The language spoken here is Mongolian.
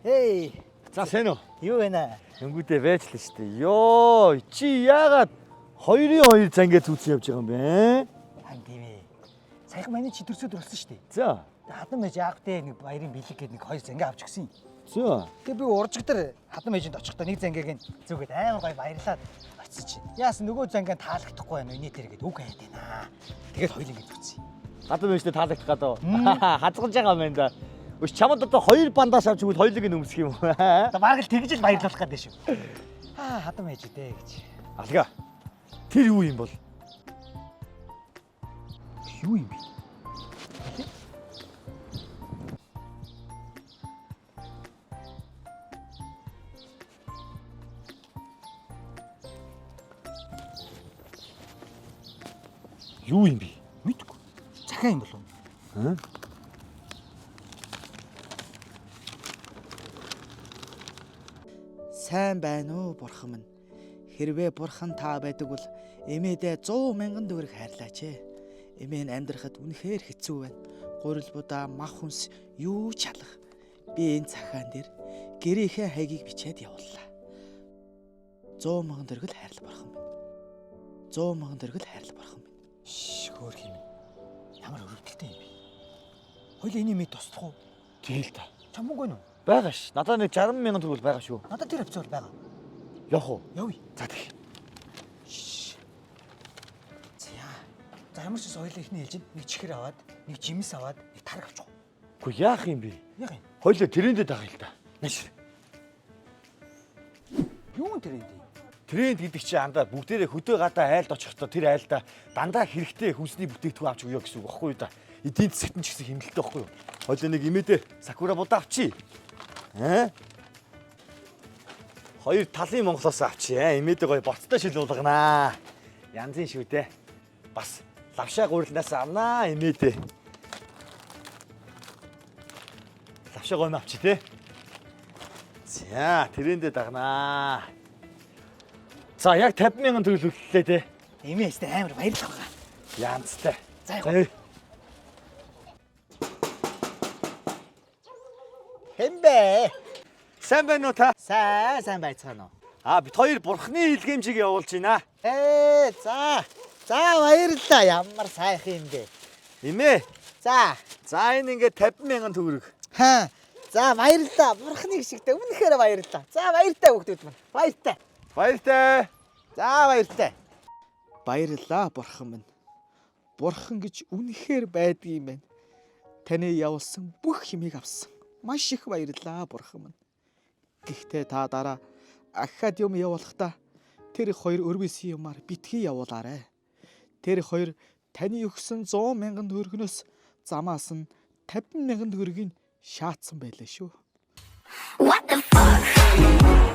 Эй, За сайн уу? юу вэ нэ? Тэнгүүдээ байж л шүү дээ. Йоо, чи яагаад 2-2 зангээ зүүцэн явж байгаа юм бэ? Хан тийм ээ. Саяхан манай чидэрсүүд болсон шүү дээ. За. Хатан мэж яах вэ? Нэг баярын бэлэг гээд нэг 2 зангээ авч гисэн. За. Тэгээ би уржигдэр хатан мэжинд очихдоо нэг зангээг нь зүгээд амар гоё баярлаад очиж чинь. Яасан нөгөө зангаа таалагдахгүй байна уу? Инээ тэргээд үг хайд байна. Тэгээд хоёул ингэ зүгцсэн. Хатан мэжтэй таалагдах гадаа. Хазгаж байгаа юм байна да. Өш чамд одоо 2 бандаас авч игэл хоёулыг нь өмсөх юм. Одоо бараг л тэгж л баярлуулах гэдэг шүү. Хатан мэж дээ гэж. Алга. Тэр юу юм бол? Юу юм бэ? Юу юм бэ? Мэдгүй. Захиа юм болов уу? Сайн байна уу бурхан минь. Хэрвээ бурхан та байдаг бол эмээдээ 100 мянган төгрөг хайрлаач ээ. Эмээ нь амьдрахад үнэхээр хэцүү байна. Гурил будаа мах хүнс юу ч алах. Би энэ цахаан дээр гэрийнхээ хайгийг бичээд явууллаа. 100 мянган төгрөг л хайрл бурхан минь. 100 мянган төгрөг л хайрл бурхан минь. Хөөх юм. Ямар өрөвдөлтэй юм бэ? Хоёул энэ юмыг тусдах уу? Тэгэл та. Чамгүй нү? Байгаа ш. Надад нэг 60 мянган төгрөг байгаа шүү. Надад тэр авцаар байгаа. Явах уу? Явъя. За тэг. За ямар ч ус хоёул ихний хэлж нэг чихэр аваад, нэг жимс аваад, нэг тараг авчих. Гү яах юм бэ? Яг юм. Хоёлоо тэрэндээ дагая л та. Маш. Юу энэ тэрэнд? Тренд гэдэг чинь андаа бүгдээрээ хөдөө гадаа айлд очихдоо тэр айлдаа дандаа хэрэгтэй хүнсний бүтээгдэхүүн авч өгөө гэсэн үг баггүй юу да. Эдийн засагт нь ч гэсэн хэмнэлттэй баггүй юу. Хоёлоо нэг имэдээ сакура будаа авчи. Хоёр талын Монголоос авчи. Имэдээ гоё боцтой шил уулганаа. Янзын шүү дээ. Бас лавшаа гурилнаас авнаа имэдээ. Лавшаа гойм авчи те. За тэрэндээ дагнаа. За яг 50 мянган төгрөг төллөө те. Эмээстэй амар баярлах байгаа. Янзтай. За яа. Хэмбэ. Сайн байна уу та? Сайн байцгаана уу? Бид хоёр бурхны илгээмжийг явуулж байна. За. За баярлалаа. Ямар сайхан юм бэ. Имээ. За Энэ ингээд 50 мянган төгрөг. За баярлалаа. Бурхны гişгтэй үнэхээр баярлалаа. За баяртай хүүхдүүд маань. Баяртай. Баяртай. За баяртай. Баярлалаа бурхан минь. Бурхан гэж үнэхээр байдаг юм байна. Таны явуулсан бүх юмыг авсан. Маш их баярлалаа бурхан минь. Гэхдээ та дараа ахад юм явуулахдаа тэр хоёр өрвөсөн юмар битгий явуулаарэ. Тэр хоёр таны өгсөн 100 мянган төгрөгнөөс замаас нь 50 мянган төгрөгийг шаацсан байлаа шүү. What the fuck?